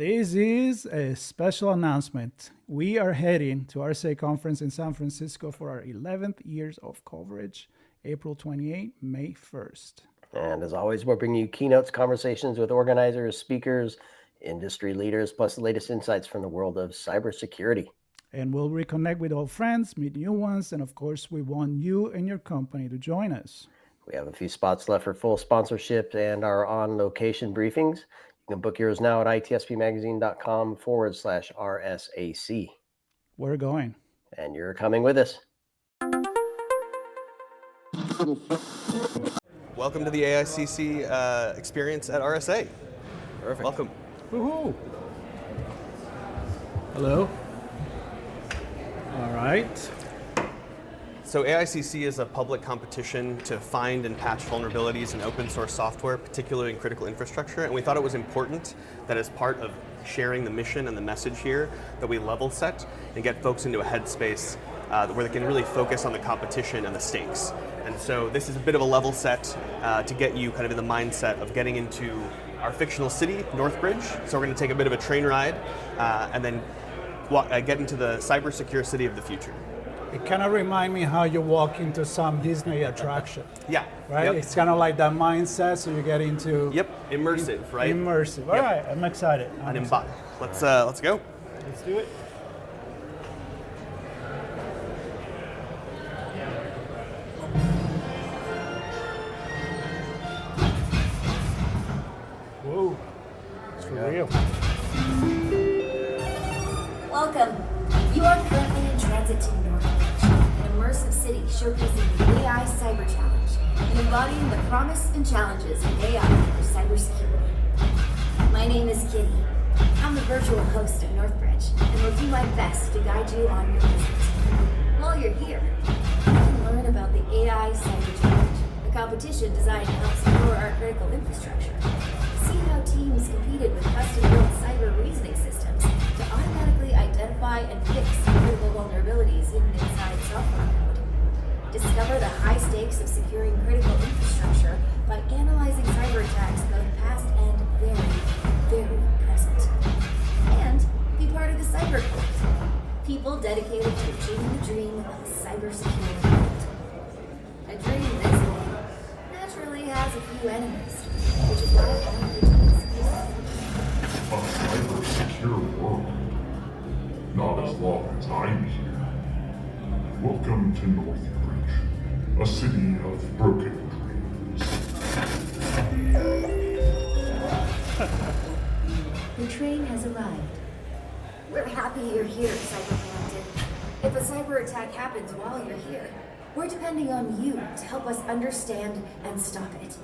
This is a special announcement. We are heading to RSAC Conference in San Francisco for our 11th years of coverage, April 28, May 1st. And as always, we're bringing you keynotes, conversations with organizers, speakers, industry leaders, plus the latest insights from the world of cybersecurity. And we'll reconnect with old friends, meet new ones, and of course, we want you and your company to join us. We have a few spots left for full sponsorship and our on-location briefings. You can book yours now at itspmagazine.com/RSAC. We're going. And you're coming with us. Welcome to the AIxCC experience at RSA. Perfect. Welcome. Woohoo! Hello. All right. So AIxCC is a public competition to find and patch vulnerabilities in open source software, particularly in critical infrastructure. And we thought it was important that as part of sharing the mission and the message here, that we level set and get folks into a headspace where they can really focus on the competition and the stakes. And so this is a bit of a level set to get you kind of in the mindset of getting into our fictional city, Northbridge. So we're going to take a bit of a train ride and then get into the cybersecure city of the future. It kind of reminds me how you walk into some Disney attraction. Yeah. Right? Yep. It's kind of like that mindset, so you get into... Yep, immersive, right? Immersive. All right, I'm excited. Let's go. Let's do it. Whoa, it's for real. Welcome. You are currently in transit to Northbridge, an immersive city showcasing the AI Cyber Challenge and embodying the promise and challenges of AI for cybersecurity. My name is Kitty. I'm the virtual host of Northbridge and will do my best to guide you on your visit. While you're here, you can learn about the AI Cyber Challenge, a competition designed to help secure our critical infrastructure. See how teams competed with custom-built cyber reasoning systems to automatically identify and fix critical vulnerabilities hidden inside software code. Discover the high stakes of securing critical infrastructure by analyzing cyber attacks both past and very, very present. And be part of the cyber cult, people dedicated to achieving the dream of a cybersecurity world. A dream this one naturally has a few enemies, which is why I wanted to A cyber-secure world. Not as long as I'm here. Welcome to Northbridge, a city of broken dreams. The train has arrived. We're happy you're here, Cyberconnected. If a cyber attack happens while you're here, we're depending on you to help us understand and stop it.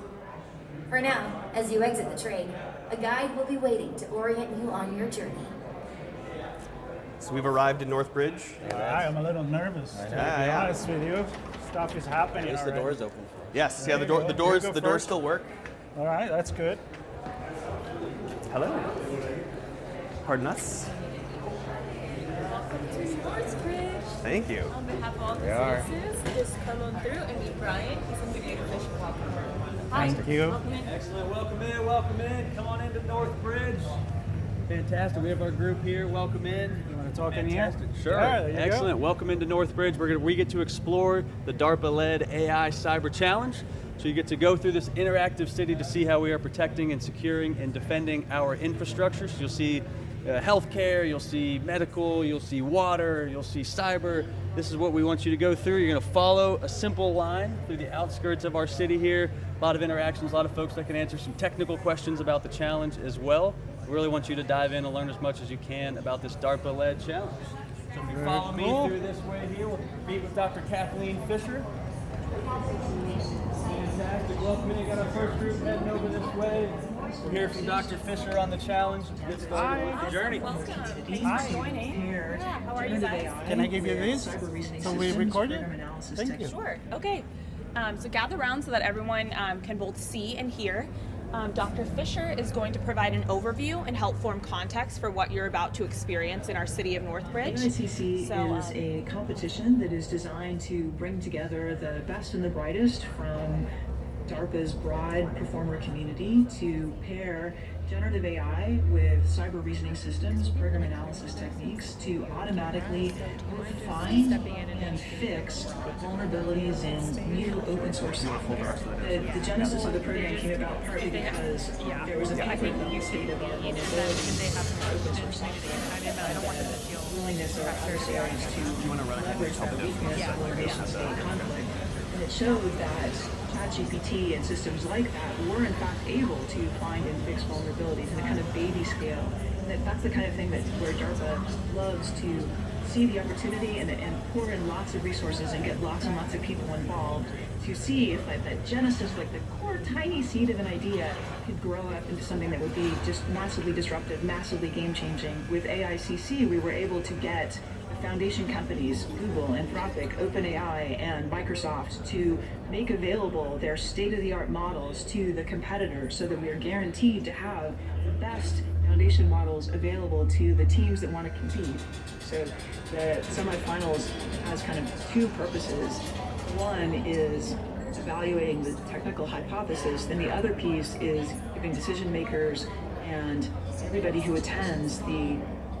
For now, as you exit the train, a guide will be waiting to orient you on your journey. So we've arrived in Northbridge. I'm a little nervous, to be honest with you. Stuff is happening. At least the door's open. Yes, yeah, the doors still work. All right, that's good. Hello. Pardon us. Welcome to Northbridge. Thank you. On behalf of all the citizens, just come on through and meet Brian. He's in the Data Fish Walk. Thank you. Welcome in. Excellent. Welcome in. Welcome in. Come on into Northbridge. Fantastic. We have our group here. Welcome in. You want to talk in here? Sure. Yeah, there you Excellent. go. Welcome into Northbridge. We get to explore the DARPA-led AI Cyber Challenge. So you get to go through this interactive city to see how we are protecting and securing and defending our infrastructure. So you'll see healthcare, you'll see medical, you'll see water, you'll see cyber. This is what we want you to go through. You're going to follow a simple line through the outskirts of our city here. A lot of interactions, a lot of folks that can answer some technical questions about the challenge as well. We really want you to dive in and learn as much as you can about this DARPA-led challenge. So if you follow me through this way here, we'll meet with Dr. Kathleen Fisher. Fantastic. Welcome in. Got our first group heading over this way. We'll hear from Dr. Fisher on the challenge. Get started with the journey. Welcome. Thanks for joining. Yeah, how are you guys? Can I give you this? So we record it? Thank you. Sure. Okay. So gather around so that everyone can both see and hear. Dr. Fisher is going to provide an overview and help form context for what you're about to experience in our city of Northbridge. AIxCC is a competition that is designed to bring together the best and the brightest from DARPA's broad performer community to pair generative AI with cyber reasoning systems, program analysis techniques to automatically find and fix vulnerabilities in new open source software. The genesis of the program came about partly because there was a paper that stated that open source software, willingness of adversaries to leverage that weakness for nation-state conflict. And it showed that ChatGPT and systems like that were in fact able to find and fix vulnerabilities in a kind of baby scale. And that's the kind of thing where DARPA loves to see the opportunity and pour in lots of resources and get lots and lots of people involved to see if that genesis, like the core tiny seed of an idea, could grow up into something that would be just massively disruptive, massively game-changing. With AIxCC, we were able to get foundation companies, Google, Anthropic, OpenAI, and Microsoft, to make available their state-of-the-art models to the competitors so that we are guaranteed to have the best foundation models available to the teams that want to compete. So the semifinals has kind of two purposes. One is evaluating the technical hypothesis, then the other piece is giving decision makers and everybody who attends the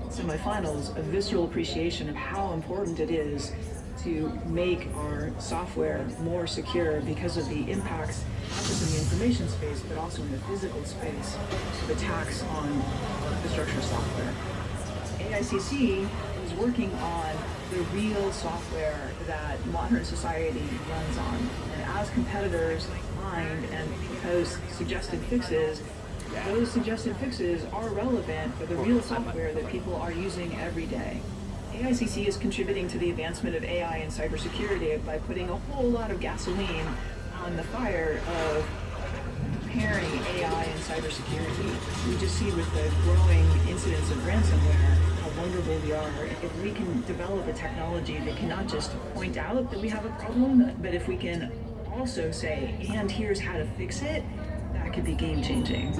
semifinals a visceral appreciation of how important it is to make our software more secure because of the impacts, not just in the information space, but also in the physical space of attacks on infrastructure software. AIxCC is working on the real software that modern society runs on. And as competitors find and propose suggested fixes, those suggested fixes are relevant for the real software that people are using every day. AIxCC is contributing to the advancement of AI and cybersecurity by putting a whole lot of gasoline on the fire of pairing AI and cybersecurity. We just see with the growing incidence of ransomware how vulnerable we are. If we can develop a technology that can not just point out that we have a problem, but if we can also say, and here's how to fix it, that could be game-changing.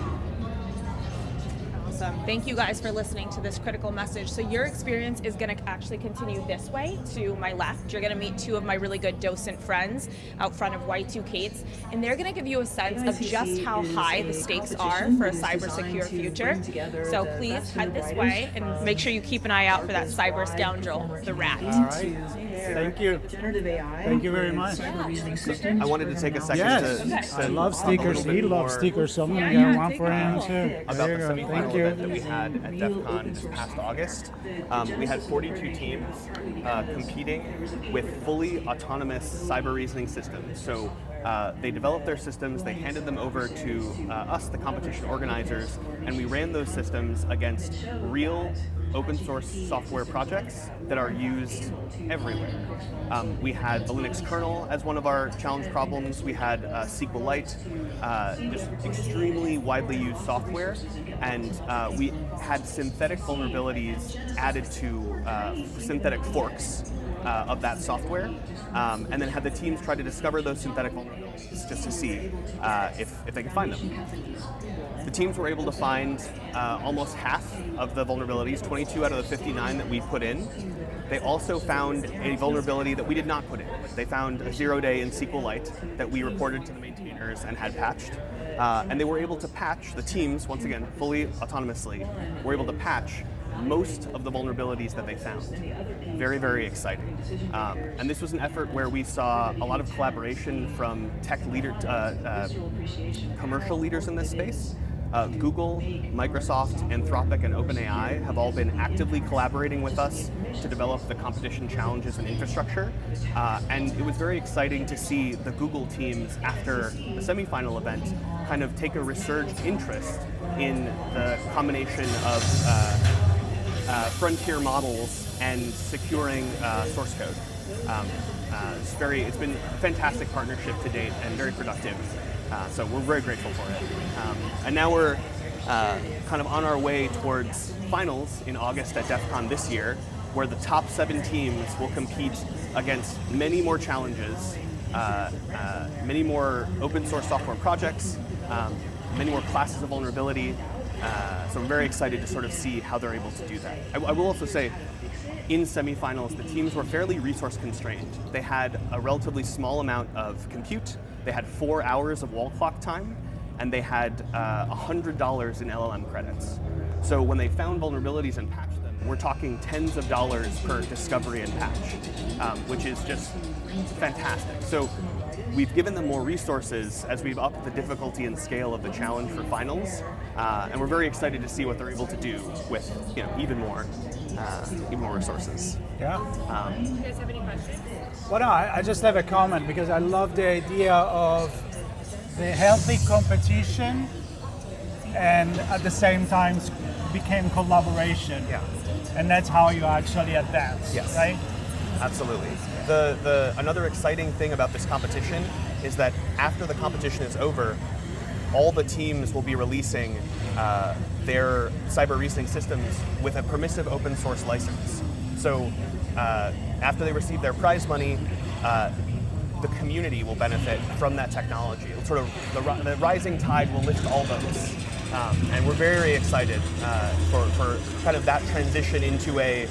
Awesome. Thank you guys for listening to this critical message. So your experience is going to actually continue this way to my left. You're going to meet two of my really good docent friends out front of Y2Kates, and they're going to give you a sense of just how high the stakes are for a cyber secure future. So please head this way and make sure you keep an eye out for that cyber scoundrel, the rat. All right. Thank you. Generative AI. Thank you very much. I wanted to take a second Yes, to I love stickers. He loves stickers, so I'm gonna Yeah, get one for him too. about There the you go. semifinal Thank you. event that we had at DEF CON this past August. We had 42 teams competing with fully autonomous cyber reasoning systems. So they developed their systems, they handed them over to us, the competition organizers, and we ran those systems against real open source software projects that are used everywhere. We had the Linux kernel as one of our challenge problems. We had SQLite, just extremely widely used software, and we had synthetic vulnerabilities added to synthetic forks of that software, and then had the teams try to discover those synthetic vulnerabilities just to see if they could find them. The teams were able to find almost half of the vulnerabilities, 22 out of the 59 that we put in. They also found a vulnerability that we did not put in. They found a 0-day in SQLite that we reported to the maintainers and had patched. And they were able to patch, the teams, once again, fully autonomously, were able to patch most of the vulnerabilities that they found. Very, very exciting. And this was an effort where we saw a lot of collaboration from tech leader, commercial leaders in this space. Google, Microsoft, Anthropic, and OpenAI have all been actively collaborating with us to develop the competition challenges and infrastructure. And it was very exciting to see the Google teams after the semifinal event kind of take a resurged interest in the combination of frontier models and securing source code. It's been a fantastic partnership to date and very productive. So we're very grateful for it. And now we're kind of on our way towards finals in August at DEF CON this year, where the top 7 teams will compete against many more challenges, many more open source software projects, many more classes of vulnerability. So I'm very excited to sort of see how they're able to do that. I will also say, in semifinals, the teams were fairly resource constrained. They had a relatively small amount of compute. they had 4 hours of wall clock time, and they had $100 in LLM credits. So when they found vulnerabilities and patched them, we're talking tens of dollars per discovery and patch, which is just fantastic. So we've given them more resources as we've upped the difficulty and scale of the challenge for finals, and we're very excited to see what they're able to do with even more resources. Yeah. Do you guys have any questions? Well, no, I just have a comment because I love the idea of the healthy competition and at the same time became collaboration. Yeah. And that's how you actually advance, Yes. right? Absolutely. Another exciting thing about this competition is that after the competition is over, all the teams will be releasing their cyber reasoning systems with a permissive open source license. So after they receive their prize money, the community will benefit from that technology. It'll sort of the rising tide will lift all boats, and we're very excited for kind of that transition into a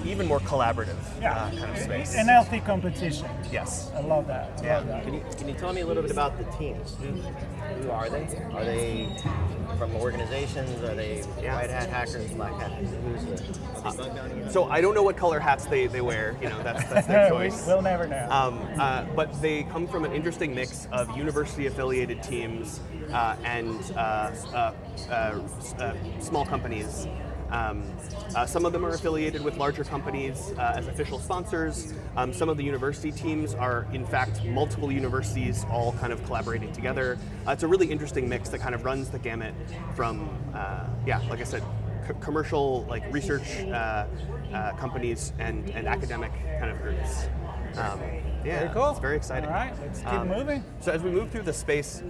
even more collaborative kind of space. An healthy competition. Yes. I love that. I Yeah. love that. Can you tell me a little bit about the teams? Who are they? Are they from organizations? Are they white hat hackers, black hat? Who's the bug bounty hunters? So I don't know what color hats they wear. That's their choice. We'll never know. But they come from an interesting mix of university-affiliated teams and small companies. Some of them are affiliated with larger companies as official sponsors. Some of the university teams are, in fact, multiple universities all kind of collaborating together. It's a really interesting mix that kind of runs the gamut from, like I said, commercial, like research companies and academic kind of groups. Very cool. It's very exciting. All right, let's keep moving. So as we move through the space,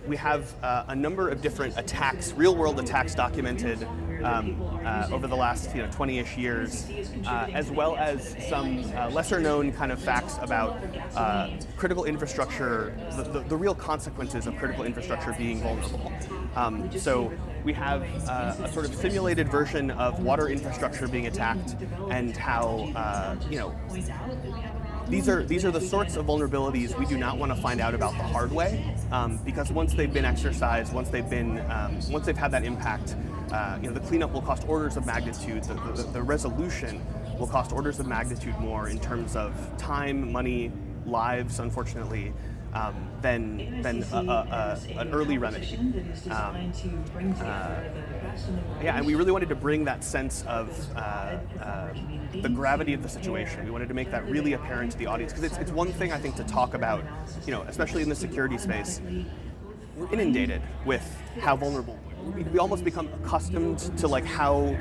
we have a number of different attacks, real-world attacks documented over the last 20-ish years, as well as some lesser-known kind of facts about critical infrastructure, the real consequences of critical infrastructure being vulnerable. So we have a sort of simulated version of water infrastructure being attacked, and how these are the sorts of vulnerabilities we do not want to find out about the hard way, because once they've been exercised, once they've had that impact, the cleanup will cost orders of magnitude. The resolution will cost orders of magnitude more in terms of time, money, lives, unfortunately, than an early remedy. And we really wanted to bring that sense of the gravity of the situation. We wanted to make that really apparent to the audience, because it's one thing, I think, to talk about, especially in the security space, we're inundated with how vulnerable. We almost become accustomed to like how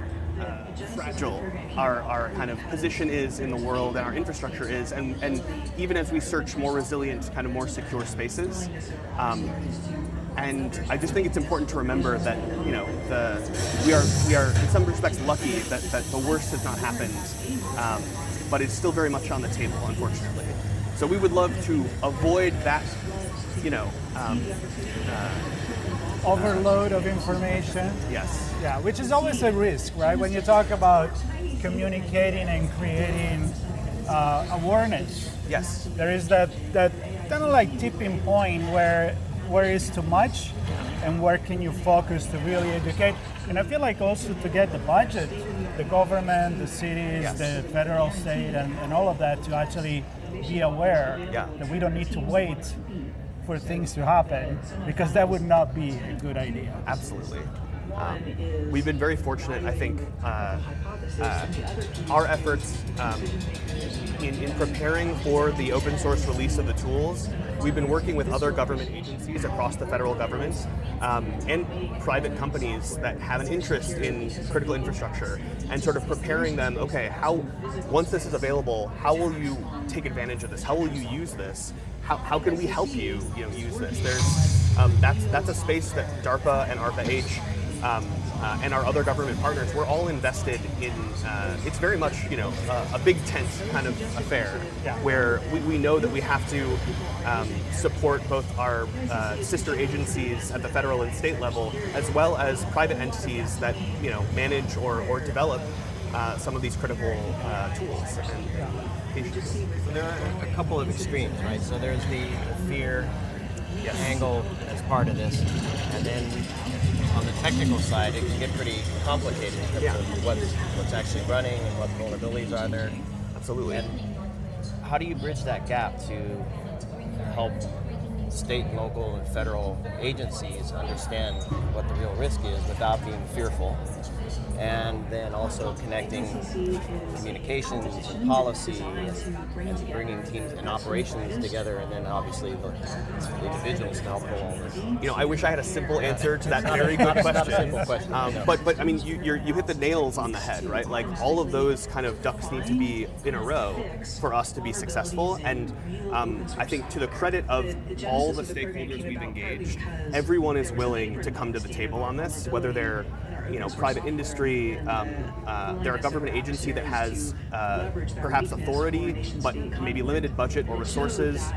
fragile our kind of position is in the world and our infrastructure is, and even as we search more resilient, kind of more secure spaces. And I just think it's important to remember that we are in some respects lucky that the worst has not happened, but it's still very much on the table, unfortunately. So we would love to avoid that, Overload of information. Yes. Yeah, which is always a risk, right? When you talk about communicating and creating awareness. Yes. There is that kind of like tipping point where is too much and where can you focus to really educate. And I feel like also to get the budget, the government, the cities, Yes. the federal, state, and all of that to actually be aware that we don't need to wait for things to happen, because that would not be a good idea. Absolutely. We've been very fortunate, I think, our efforts in preparing for the open source release of the tools. We've been working with other government agencies across the federal government and private companies that have an interest in critical infrastructure, and sort of preparing them, okay, once this is available, how will you take advantage of this? How will you use this? How can we help you, use this? That's a space that DARPA and ARPA-H and our other government partners, we're all invested in. It's very much, a big tent kind of affair, where we know that we have to support both our sister agencies at the federal and state level, as well as private entities that manage or develop some of these critical tools and agents. So there are a couple of extremes, right? So there's the fear angle as part of this, and then on the technical side, it can get pretty complicated in terms of what's actually running and what vulnerabilities are there. Absolutely. And how do you bridge that gap to help state, local, and federal agencies understand what the real risk is without being fearful? And then also connecting communications and policy and bringing teams and operations together, and then obviously the individuals to help pull all this. You know, I wish I had a simple answer to that Not very a- good not a question. simple question, no. But I mean, you hit the nails on the head, right? Like all of those kind of ducks need to be in a row for us to be successful. And I think to the credit of all the stakeholders we've engaged, everyone is willing to come to the table on this, whether they're private industry, they're a government agency that has perhaps authority, but maybe limited budget or resources.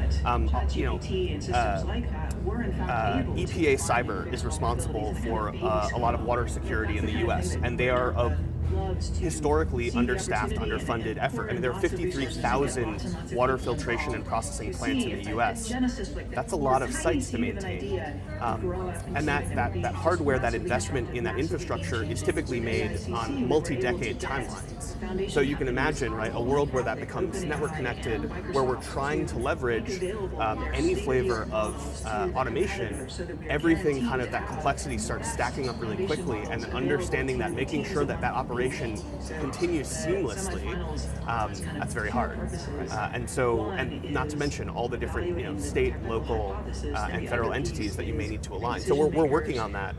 EPA Cyber is responsible for a lot of water security in the U.S., and they are a historically understaffed, underfunded effort. I mean, there are 53,000 water filtration and processing plants in the U.S. That's a lot of sites to maintain. And that hardware, that investment in that infrastructure is typically made on multi-decade timelines. So you can imagine, right, a world where that becomes network connected, where we're trying to leverage any flavor of automation, everything kind of that complexity starts stacking up really quickly, and then understanding that, making sure that operation continues seamlessly, that's very hard. And not to mention all the different state, local, and federal entities that you may need to align. So we're working on that,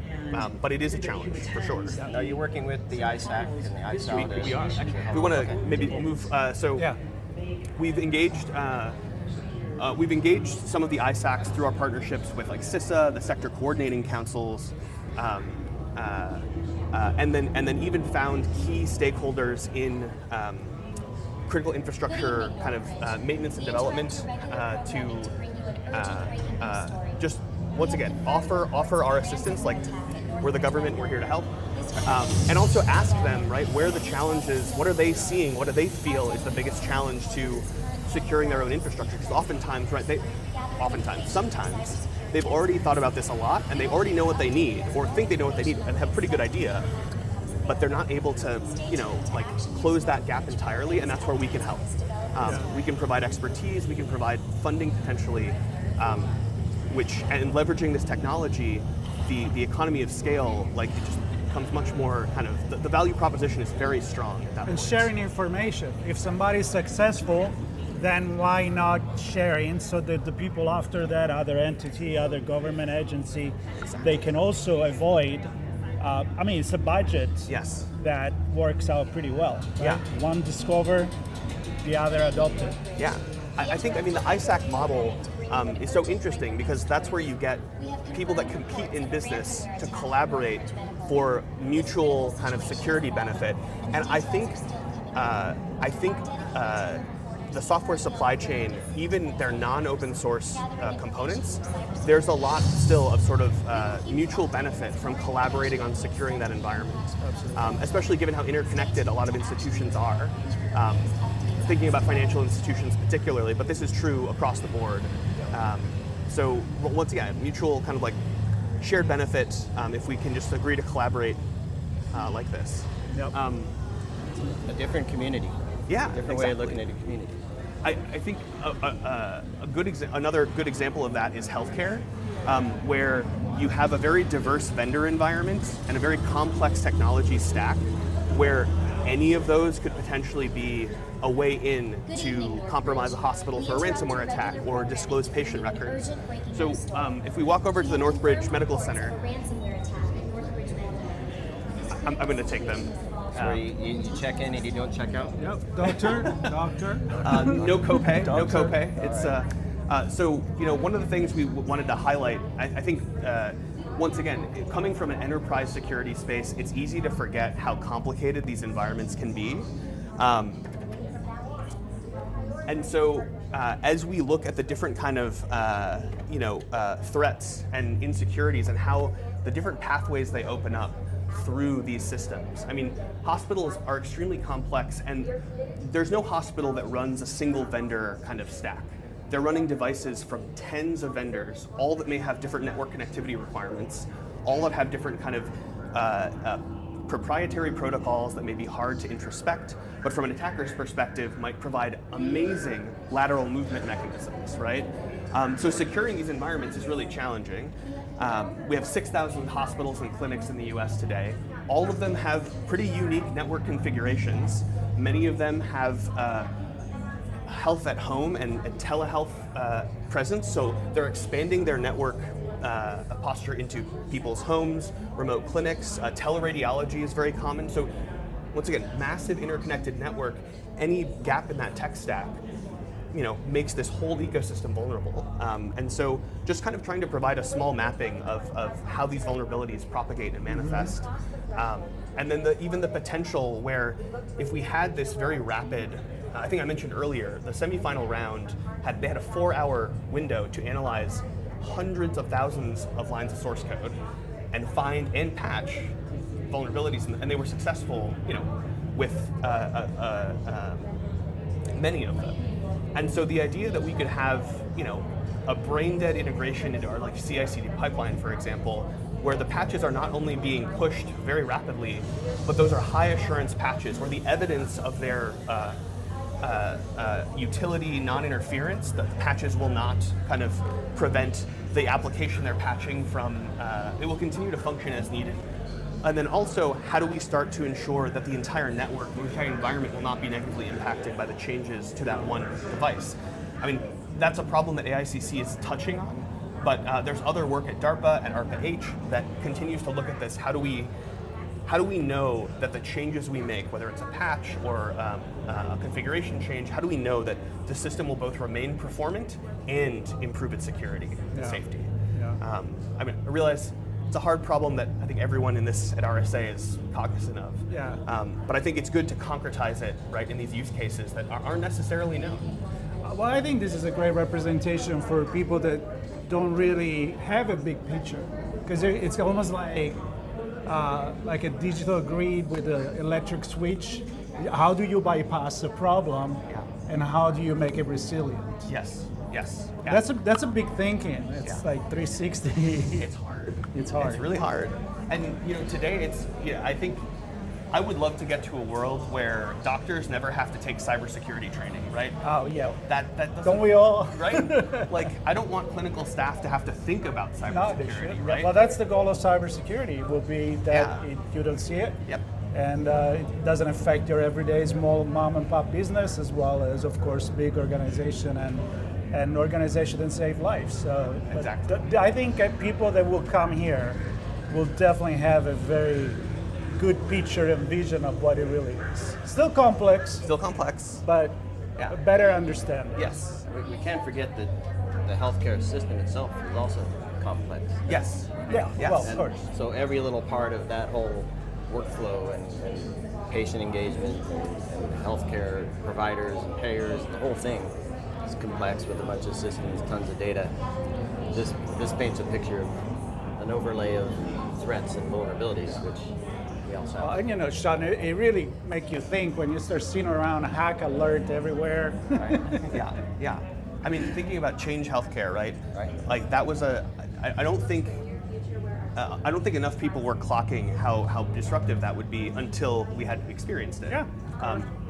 but it is a challenge for sure. Are you working with the ISAC and the ISAC? We are. We want to maybe move. We've engaged. We've engaged some of the ISACs through our partnerships with like CISA, the sector coordinating councils, and then even found key stakeholders in critical infrastructure kind of maintenance and development to just once again offer our assistance. Like, we're the government, we're here to help, and also ask them, right, where the challenges, what are they seeing, what do they feel is the biggest challenge to securing their own infrastructure? Because sometimes they've already thought about this a lot, and they already know what they need, or think they know what they need, and have a pretty good idea, but they're not able to, close that gap entirely, and that's where we can help. We can provide expertise, we can provide funding potentially, and leveraging this technology, the economy of scale, it just becomes much more kind of, the value proposition is very strong at that point. And sharing information. If somebody's successful, then why not sharing so that the people after that, other entity, other government agency, they can also avoid, it's a budget that works out pretty well. Right? Yeah. One discover, the other adopted. Yeah, I think the ISAC model is so interesting because that's where you get people that compete in business to collaborate for mutual kind of security benefit. And I think the software supply chain, even their non-open source components, there's a lot still of sort of mutual benefit from collaborating on securing that environment, especially given how interconnected a lot of institutions are. Thinking about financial institutions particularly, but this is true across the board. So once again, mutual kind of like shared benefit if we can just agree to collaborate like this. Yep. A different community. Yeah, different way of looking at a community. I think another good example of that is healthcare, where you have a very diverse vendor environment and a very complex technology stack, where any of those could potentially be a way in to compromise a hospital for a ransomware attack or disclose patient records. So if we walk over to the Northbridge Medical Center, I'm going to take them. Where you check in and you don't check out? Yep, doctor. No copay, no copay. It's so one of the things we wanted to highlight. I think once again, coming from an enterprise security space, it's easy to forget how complicated these environments can be. And so as we look at the different kind of threats and insecurities and how the different pathways they open up, through these systems. I mean, hospitals are extremely complex, and there's no hospital that runs a single vendor kind of stack. They're running devices from tens of vendors, all that may have different network connectivity requirements, all that have different kind of proprietary protocols that may be hard to introspect, but from an attacker's perspective might provide amazing lateral movement mechanisms, right? So securing these environments is really challenging. We have 6,000 hospitals and clinics in the US today. All of them have pretty unique network configurations. Many of them have health at home and telehealth presence, so they're expanding their network posture into people's homes, remote clinics. Teleradiology is very common. So once again, massive interconnected network. Any gap in that tech stack, makes this whole ecosystem vulnerable. And so just kind of trying to provide a small mapping of how these vulnerabilities propagate and manifest. And then even the potential where if we had this very rapid, I think I mentioned earlier, the semifinal round, they had a 4-hour window to analyze hundreds of thousands of lines of source code and find and patch vulnerabilities, and they were successful, with many of them. And so the idea that we could have, a brain-dead integration into our CI/CD pipeline, for example, where the patches are not only being pushed very rapidly, but those are high assurance patches where the evidence of their utility non-interference, the patches will not kind of prevent the application they're patching from, it will continue to function as needed. And then also, how do we start to ensure that the entire network, the entire environment will not be negatively impacted by the changes to that one device? I mean, that's a problem that AIxCC is touching on, but there's other work at DARPA and ARPA-H that continues to look at this. How do we know that the changes we make, whether it's a patch or a configuration change, how do we know that the system will both remain performant and improve its security and safety? Yeah. I realize it's a hard problem that I think everyone in this at RSA is cognizant of. Yeah. But I think it's good to concretize it, right, in these use cases that aren't necessarily known. Well, I think this is a great representation for people that don't really have a big picture, because it's almost like a digital grid with an electric switch. How do you bypass a problem, and how do you make it resilient? Yes. Yes. Yeah. That's a big thinking. It's like 360. It's hard. It's hard. It's really hard. And today I think I would love to get to a world where doctors never have to take cybersecurity training, right? Oh yeah. That doesn't, don't we all? Right? I don't want clinical staff to have to think about cybersecurity, right? Well, that's the goal of cybersecurity. Will be that you don't see it. Yep. And it doesn't affect your everyday small mom and pop business, as well as, of course, big organization and organization that save lives. So exactly. I think people that will come here will definitely have a very good picture and vision of what it really is. Still complex. But a better understanding. Yes. We can't forget that the healthcare system itself is also complex. Yes. Yeah. Yes. Well, of course. So every little part of that whole workflow and patient engagement and healthcare providers and payers, the whole thing is complex with a bunch of systems, tons of data. This paints a picture of an overlay of threats and vulnerabilities, which we also have. Sean, it really makes you think when you start seeing around hack alert everywhere. Right. Yeah. I mean, thinking about Change Healthcare, right? Like that was I don't think enough people were clocking how disruptive that would be until we had experienced it. Yeah.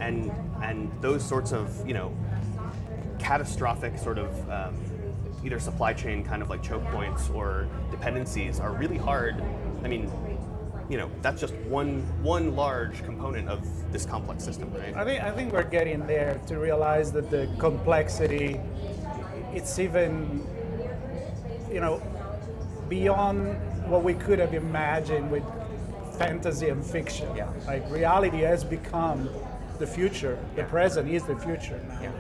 And those sorts of catastrophic sort of either supply chain kind of like choke points or dependencies are really hard. I mean, that's just one large component of this complex system, right? I think we're getting there to realize that the complexity, it's even, beyond what we could have imagined with fantasy and fiction. Yeah. Like reality has become the future. The present is the future nowadays.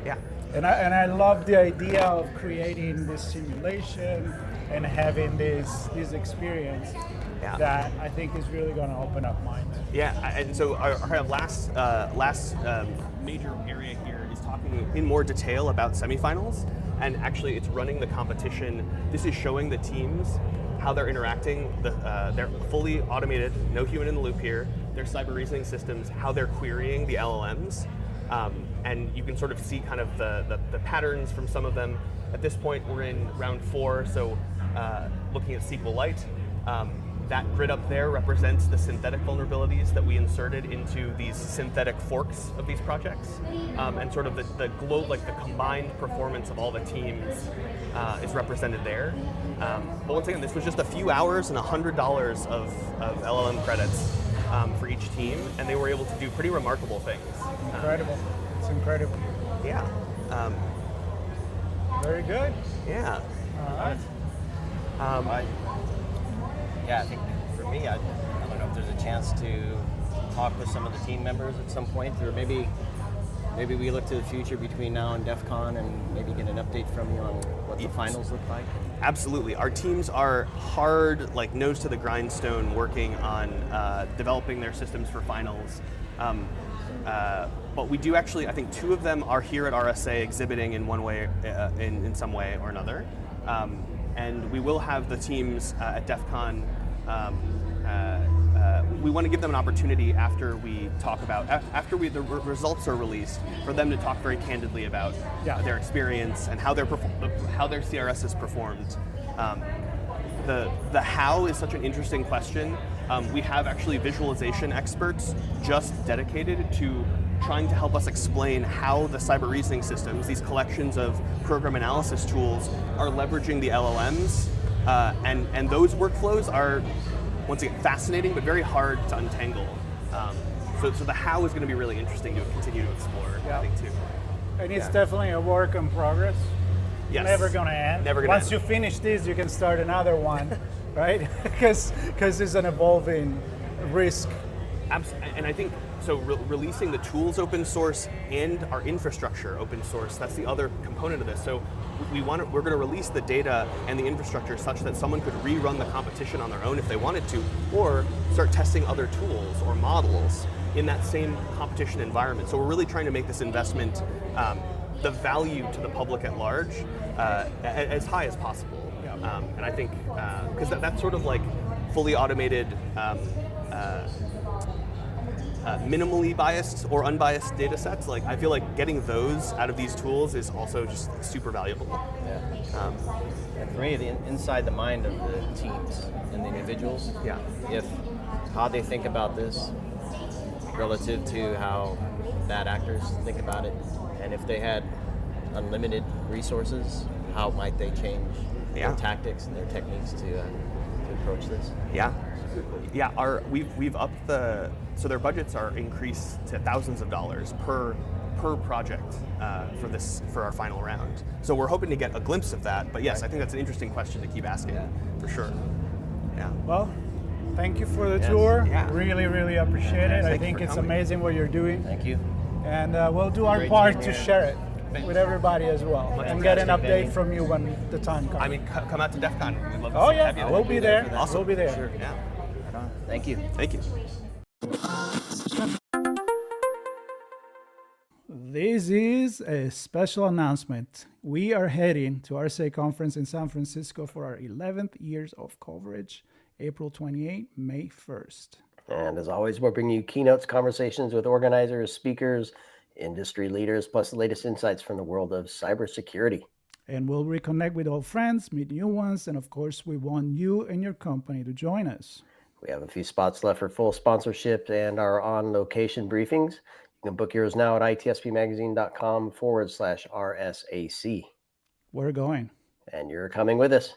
Yeah. And I love the idea of creating this simulation and having this experience that I think is really going to open up minds. Yeah, and so our last major area here is talking in more detail about semifinals, and actually it's running the competition. This is showing the teams how they're interacting, they're fully automated, no human in the loop here, their cyber reasoning systems, how they're querying the LLMs, and you can sort of see kind of the patterns from some of them. At this point, we're in round 4, so looking at SQLite. That grid up there represents the synthetic vulnerabilities that we inserted into these synthetic forks of these projects, and sort of the combined performance of all the teams is represented there. But once again, this was just a few hours and $100 of LLM credits for each team, and they were able to do pretty remarkable things. Incredible. It's incredible. Yeah. Very good. Yeah. All right. Yeah, I think for me, I don't know if there's a chance to talk with some of the team members at some point, or maybe we look to the future between now and DEF CON and maybe get an update from you on what the finals look like. Absolutely. Our teams are hard, like nose to the grindstone, working on developing their systems for finals. But we do actually, I think 2 of them are here at RSA exhibiting in one way, in some way or another. And we will have the teams at DEF CON. We want to give them an opportunity after we talk about, after the results are released, for them to talk very candidly about their experience and how their CRS has performed. The how is such an interesting question. We have actually visualization experts just dedicated to trying to help us explain how the cyber reasoning systems, these collections of program analysis tools, are leveraging the LLMs, and those workflows are, once again, fascinating but very hard to untangle. So the how is going to be really interesting to continue to explore, I think, too. And it's definitely a work in progress. Yes. Never going to end. Never going to end. Once you finish this, you can start another one, right? Because it's an evolving risk. And I think, so releasing the tools open source and our infrastructure open source, that's the other component of this. So we're going to release the data and the infrastructure such that someone could rerun the competition on their own if they wanted to, or start testing other tools or models in that same competition environment. So we're really trying to make this investment, the value to the public at large, as high as possible. And I think, because that's sort of like fully automated, minimally biased or unbiased data sets, like I feel like getting those out of these tools is also just super valuable. Yeah. And for me, inside the mind of the teams and the individuals, if how they think about this relative to how bad actors think about it, and if they had unlimited resources, how might they change their tactics and their techniques to approach this? We've upped so their budgets are increased to thousands of dollars per project for our final round. So we're hoping to get a glimpse of that. But yes, I think that's an interesting question to keep asking, for sure. Yeah. Well, thank you for the tour. Yeah. Really, really appreciate it. I think it's amazing what you're doing. Thank you. And we'll do our part to share it with everybody as well, and get an update from you when the time comes. I mean, come out to DEF CON. We'd love to have you. We'll be there. Awesome. We'll be there. Sure. Yeah. Right on. Thank you. Thank you. This is a special announcement. We are heading to RSAC Conference in San Francisco for our 11th years of coverage, April 28, May 1st. And as always, we're bringing you keynotes, conversations with organizers, speakers, industry leaders, plus the latest insights from the world of cybersecurity. And we'll reconnect with old friends, meet new ones, and of course, we want you and your company to join us. We have a few spots left for full sponsorship and our on-location briefings. You can book yours now at itspmagazine.com/RSAC. We're going. And you're coming with us.